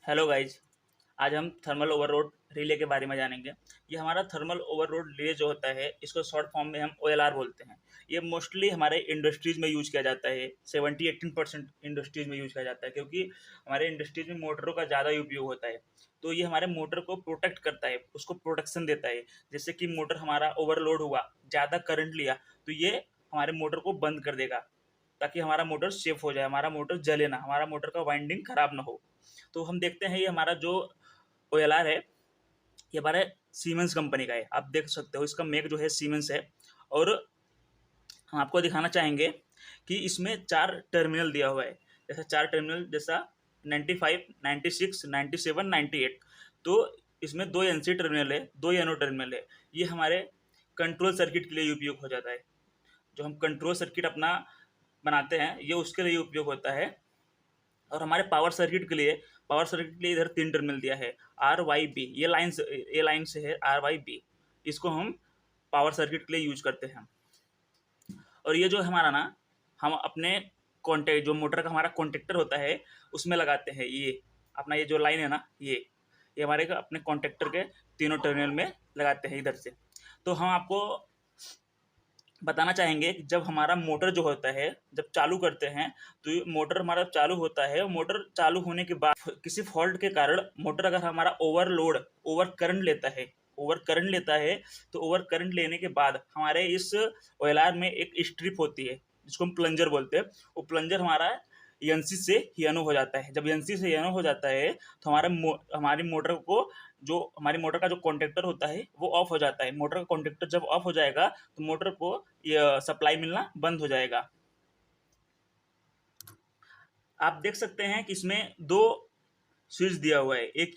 Hello guys. आज हम thermal overload relay के बारे में जानेंगे। ये हमारा थर्मल ओवरलोड रिले जो होता है, इसको शॉर्ट फॉर्म में हम ओएलआर बोलते हैं। ये मोस्टली हमारे इंडस्ट्रीज़ में यूज़ किया जाता है। 70-18% इंडस्ट्रीज़ में यूज़ किया जाता है, क्योंकि हमारे इंडस्ट्रीज़ में मोटरों का ज़्यादा उपयोग होता है। तो ये हमारे मोटर को प्रोटेक्ट करता है, उसको प्रोटेक्शन देता है। जैसे कि मोटर हमारा ओवरलोड हुआ, ज़्यादा करंट लिया, तो ये हमारे मोटर को बंद कर देगा, ताकि हमारा मोटर सेफ हो जाए, हमारा मोटर जले ना, हमारा मोटर का वाइंडिंग खराब ना हो। तो हम देखते हैं, ये हमारा जो ओएलआर है, ये हमारे सीमेंस कंपनी का है। आप देख सकते हो, इसका मेक जो है सीमेंस है। और हम आपको दिखाना चाहेंगे कि इसमें 4 टर्मिनल दिया हुआ है। जैसा 4 टर्मिनल, जैसा 95, 96, 97, 98। तो इसमें 2 एनसी टर्मिनल है, 2 एनओ टर्मिनल है। ये हमारे कंट्रोल सर्किट के लिए उपयोग हो जाता है। जो हम कंट्रोल सर्किट अपना बनाते हैं, ये उसके लिए उपयोग होता है। और हमारे पावर सर्किट के लिए इधर 3 टर्मिनल दिया है, आर वाई बी। ये लाइन से है आर वाई बी। इसको हम पावर सर्किट के लिए यूज करते हैं। और ये जो हमारा ना, हम अपने कॉन्टेक्ट, जो मोटर का हमारा कॉन्टेक्टर होता है, उसमें लगाते हैं। ये अपना ये जो लाइन है ना, ये हमारे अपने कॉन्टेक्टर के तीनों टर्मिनल में लगाते हैं इधर से। तो हम आपको बताना चाहेंगे कि जब हमारा मोटर जो होता है, जब चालू करते हैं, तो ये मोटर हमारा चालू होता है। मोटर चालू होने के बाद किसी फॉल्ट के कारण मोटर अगर हमारा ओवर करंट लेता है, तो ओवर करंट लेने के बाद हमारे इस ओएलआर में एक स्ट्रिप होती है, जिसको हम प्लंजर बोलते हैं। वो प्लंजर हमारा एनसी से यनो हो जाता है। जब एनसी से यनो हो जाता है, तो हमारी मोटर को, जो हमारी मोटर का जो कॉन्टेक्टर होता है, वो ऑफ हो जाता है। मोटर का कॉन्टेक्टर जब ऑफ हो जाएगा, तो मोटर को ये सप्लाई मिलना बंद हो जाएगा। आप देख सकते हैं कि इसमें 2 स्विच दिया हुआ है, एक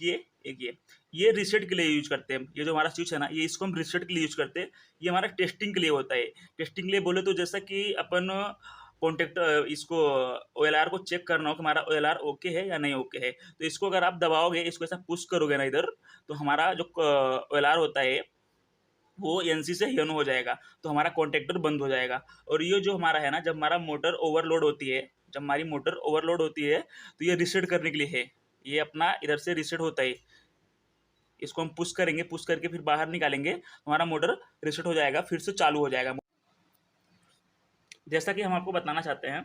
ये रीसेट के लिए यूज करते हैं। ये जो हमारा स्विच है ना, ये इसको हम रीसेट के लिए यूज करते हैं। ये हमारा टेस्टिंग के लिए होता है। टेस्टिंग के लिए बोले तो जैसा कि अपन कॉन्टेक्ट इसको ओएलआर को चेक करना हो कि हमारा ओएलआर ओके है या नहीं ओके है, तो इसको अगर आप दबाओगे, इसको ऐसा पुश करोगे ना इधर, तो हमारा जो ओएलआर होता है, वो एनसी से यनो हो जाएगा, तो हमारा कॉन्टेक्टर बंद हो जाएगा। और ये जो हमारा है ना, जब हमारी मोटर ओवरलोड होती है, तो ये रीसेट करने के लिए है। ये अपना इधर से रीसेट होता है। इसको हम पुश करेंगे, पुश करके फिर बाहर निकालेंगे, हमारा मोटर रीसेट हो जाएगा, फिर से चालू हो जाएगा। जैसा कि हम आपको बताना चाहते हैं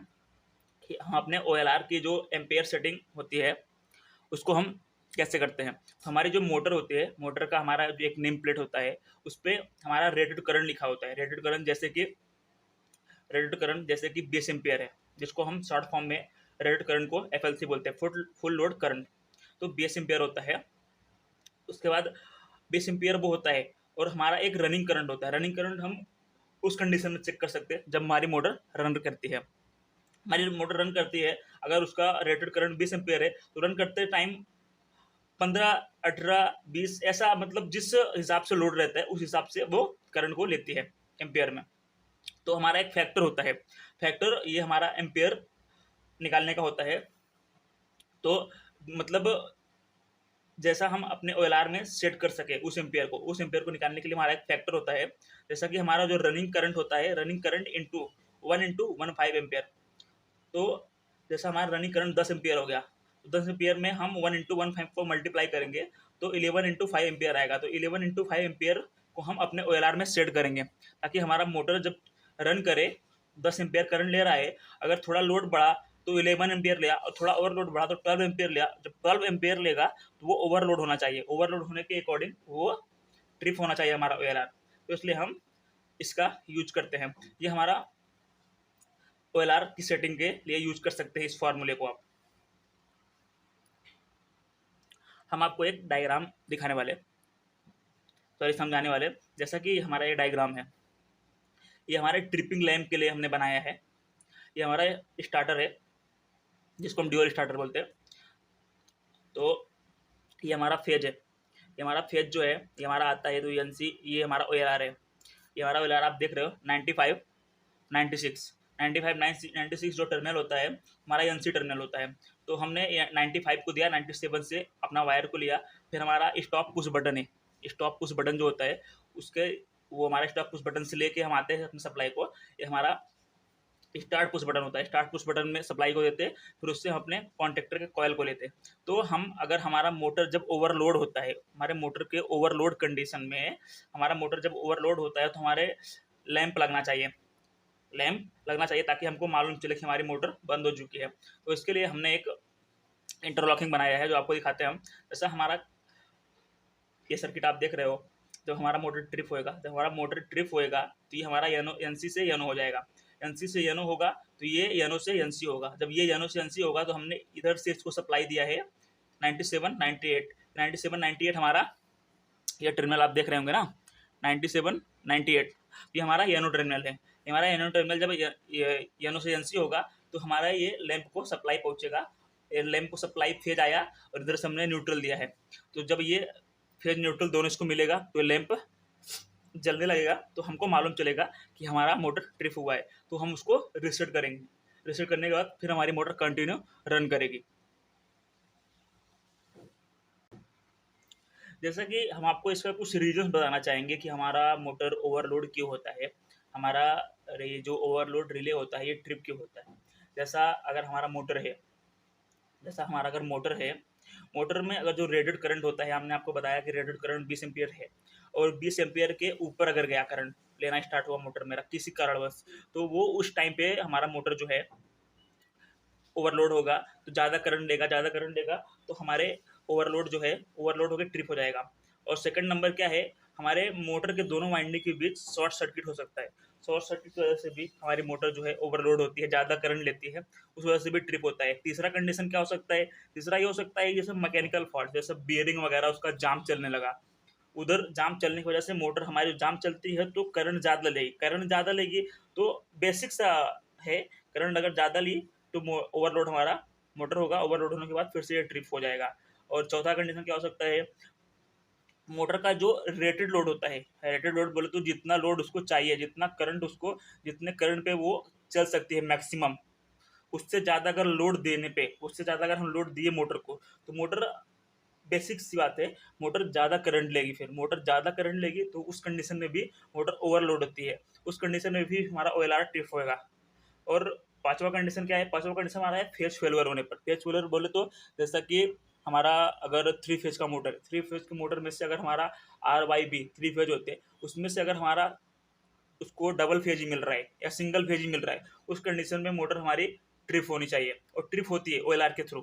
कि हम अपने ओएलआर की जो एम्पेयर सेटिंग होती है, उसको हम कैसे करते हैं। तो हमारी जो मोटर होती है, मोटर का हमारा जो एक नेम प्लेट होता है, उस पर हमारा रेटेड करंट लिखा होता है। रेटेड करंट जैसे कि 20 एम्पेयर है, जिसको हम शॉर्ट फॉर्म में रेटेड करंट को एफएलसी बोलते हैं, फुल लोड करंट। तो 20 एम्पेयर होता है। उसके बाद 20 एम्पियर वो होता है। और हमारा एक रनिंग करंट होता है। रनिंग करंट हम उस कंडीशन में चेक कर सकते हैं जब हमारी मोटर रन करती है। हमारी मोटर रन करती है, अगर उसका रेटेड करंट 20 एम्पियर है, तो रन करते टाइम 15, 18, 20, ऐसा, मतलब जिस हिसाब से लोड रहता है, उस हिसाब से वो करंट को लेती है एम्पियर में। तो हमारा एक फैक्टर होता है। फैक्टर ये हमारा एम्पियर निकालने का होता है। तो मतलब जैसा हम अपने ओएलआर में सेट कर सके उस एम्पियर को निकालने के लिए हमारा एक फैक्टर होता है। जैसा कि हमारा जो रनिंग करंट होता है, रनिंग करंट इंटू 1 × 15 एम्पियर। तो जैसा हमारा रनिंग करंट 10 एम्पियर हो गया, तो 10 एम्पियर में हम 1 × 1.5 को मल्टीप्लाई करेंगे, तो 11 × 5 एम्पियर आएगा। तो 11 × 5 एम्पियर को हम अपने ओएलआर में सेट करेंगे, ताकि हमारा मोटर जब रन करे, 10 एम्पियर करंट ले रहा है, अगर थोड़ा लोड बढ़ा तो 11 एम्पियर लिया, और थोड़ा ओवरलोड बढ़ा तो 12 एम्पियर लिया। जब 12 एम्पियर लेगा, तो वो ओवरलोड होना चाहिए। ओवरलोड होने के अकॉर्डिंग वो ट्रिप होना चाहिए हमारा ओएलआर। तो इसलिए हम इसका यूज करते हैं। ये हमारा ओएलआर की सेटिंग के लिए यूज कर सकते हैं इस फार्मूले को आप। हम आपको एक डायग्राम दिखाने वाले, सॉरी समझाने वाले। जैसा कि हमारा ये डायग्राम है, ये हमारे ट्रिपिंग लैम्प के लिए हमने बनाया है। ये हमारा स्टार्टर है, जिसको हम ड्यूअल स्टार्टर बोलते हैं। तो ये हमारा फेज है। ये हमारा फेज जो है, ये हमारा आता है तो एनसी, ये हमारा ओएलआर है। ये हमारा ओएलआर आप देख रहे हो, 95, 96, 95, 96 जो टर्मिनल होता है, हमारा एनसी टर्मिनल होता है। तो हमने 95 को दिया, 97 से अपना वायर को लिया। फिर हमारा स्टॉप पुश बटन है। स्टॉप पुश बटन जो होता है, उसके वो हमारा स्टॉप पुश बटन से लेके हम आते हैं अपनी सप्लाई को। ये हमारा स्टार्ट पुश बटन होता है, स्टार्ट पुश बटन में सप्लाई को देते हैं, फिर उससे हम अपने कॉन्टेक्टर के कॉयल को लेते हैं। तो हम अगर हमारा मोटर जब ओवरलोड होता है, हमारे मोटर के ओवरलोड कंडीशन में, हमारा मोटर जब ओवरलोड होता है तो हमारे लैंप लगना चाहिए, लैंप लगना चाहिए ताकि हमको मालूम चले कि हमारी मोटर बंद हो चुकी है। तो इसके लिए हमने एक इंटरलॉकिंग बनाया है जो आपको दिखाते हैं हम। जैसा हमारा ये सर्किट आप देख रहे हो, जब हमारा मोटर ट्रिप होएगा, जब हमारा मोटर ट्रिप होएगा तो ये हमारा एनो एनसी से एनो हो जाएगा, एनसी से एनो होगा तो ये एनो से एनसी होगा। जब ये एनो से एनसी होगा तो हमने इधर से इसको सप्लाई दिया है 97 98 97 98 हमारा ये टर्मिनल आप देख रहे होंगे ना, 97 98 ये हमारा एनो टर्मिनल है। हमारा एनो टर्मिनल जब एनो से एनसी होगा तो हमारा ये लैंप को सप्लाई पहुंचेगा, लैंप को सप्लाई फेज आया और इधर से हमने न्यूट्रल दिया है। तो जब ये फेज न्यूट्रल दोनों इसको मिलेगा तो लैंप जलने लगेगा, तो हमको मालूम चलेगा कि हमारा मोटर ट्रिप हुआ है। तो हम उसको रीसेट करेंगे, रीसेट करने के बाद फिर हमारी मोटर कंटिन्यू रन करेगी। जैसा कि हम आपको इसका कुछ रीजन बताना चाहेंगे कि हमारा मोटर ओवरलोड क्यों होता है, हमारा ये जो ओवरलोड रिले होता है ये ट्रिप क्यों होता है। जैसा अगर हमारा मोटर है, जैसा हमारा अगर मोटर है, मोटर में अगर जो रेटेड करंट होता है, हमने आपको बताया कि रेटेड करंट 20 एम्पियर है, और 20 एम्पियर के ऊपर अगर गया करंट लेना स्टार्ट हुआ मोटर मेरा किसी कारणवश, तो वो उस टाइम पे हमारा मोटर जो है ओवरलोड होगा, तो ज़्यादा करंट लेगा, ज़्यादा करंट लेगा तो हमारे ओवरलोड जो है ओवरलोड होकर ट्रिप हो जाएगा। और सेकंड नंबर क्या है, हमारे मोटर के दोनों वाइंडिंग के बीच शॉर्ट सर्किट हो सकता है, शॉर्ट सर्किट की वजह से भी हमारी मोटर जो है ओवरलोड होती है, ज़्यादा करंट लेती है, उस वजह से भी ट्रिप होता है। तीसरा कंडीशन क्या हो सकता है, तीसरा ये हो सकता है जैसे मैकेनिकल फॉल्ट, जैसे बियरिंग वगैरह उसका जाम चलने लगा, उधर जाम चलने की वजह से मोटर हमारी जाम चलती है तो करंट ज़्यादा लेगी, करंट ज़्यादा लेगी तो बेसिक सा है, करंट अगर ज़्यादा ली तो ओवरलोड हमारा मोटर होगा, ओवरलोड होने के बाद फिर से ये ट्रिप हो जाएगा। और चौथा कंडीशन क्या हो सकता है, मोटर का जो रेटेड लोड होता है, रेटेड लोड बोले तो जितना लोड उसको चाहिए, जितना करंट उसको, जितने करंट पे वो चल सकती है मैक्सिमम, उससे ज़्यादा अगर लोड देने पे, उससे ज़्यादा अगर हम लोड दिए मोटर को, तो मोटर बेसिक सी बात है, मोटर ज़्यादा करंट लेगी, फिर मोटर ज़्यादा करंट लेगी तो उस कंडीशन में भी मोटर ओवरलोड होती है, उस कंडीशन में भी हमारा OLR ट्रिप होएगा। और पांचवा कंडीशन क्या है, पांचवा कंडीशन हमारा है फेज फेलर होने पर। फेज फेलर बोले तो जैसा कि हमारा अगर 3 फेज का मोटर, 3 फेज के मोटर में से अगर हमारा RYB 3 फेज होते हैं, उसमें से अगर हमारा उसको डबल फेज ही मिल रहा है या सिंगल फेज ही मिल रहा है, उस कंडीशन में मोटर हमारी ट्रिप होनी चाहिए, और ट्रिप होती है OLR के थ्रू।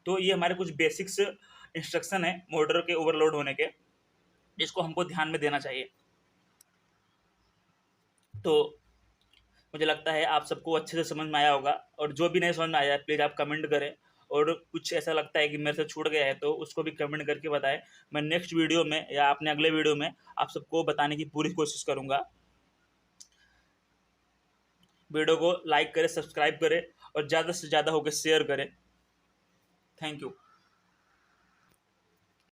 तो ये हमारे कुछ बेसिक्स इंस्ट्रक्शन है मोटर के ओवरलोड होने के, जिसको हमको ध्यान में देना चाहिए। तो मुझे लगता है आप सबको अच्छे से समझ में आया होगा, और जो भी नहीं समझ में आया है प्लीज़ आप कमेंट करें, और कुछ ऐसा लगता है कि मेरे से छूट गया है तो उसको भी कमेंट करके बताएं। मैं नेक्स्ट वीडियो में या अपने अगले वीडियो में आप सबको बताने की पूरी कोशिश करूँगा। वीडियो को लाइक करें, सब्सक्राइब करें और ज़्यादा से ज़्यादा होकर शेयर करें। Thank you.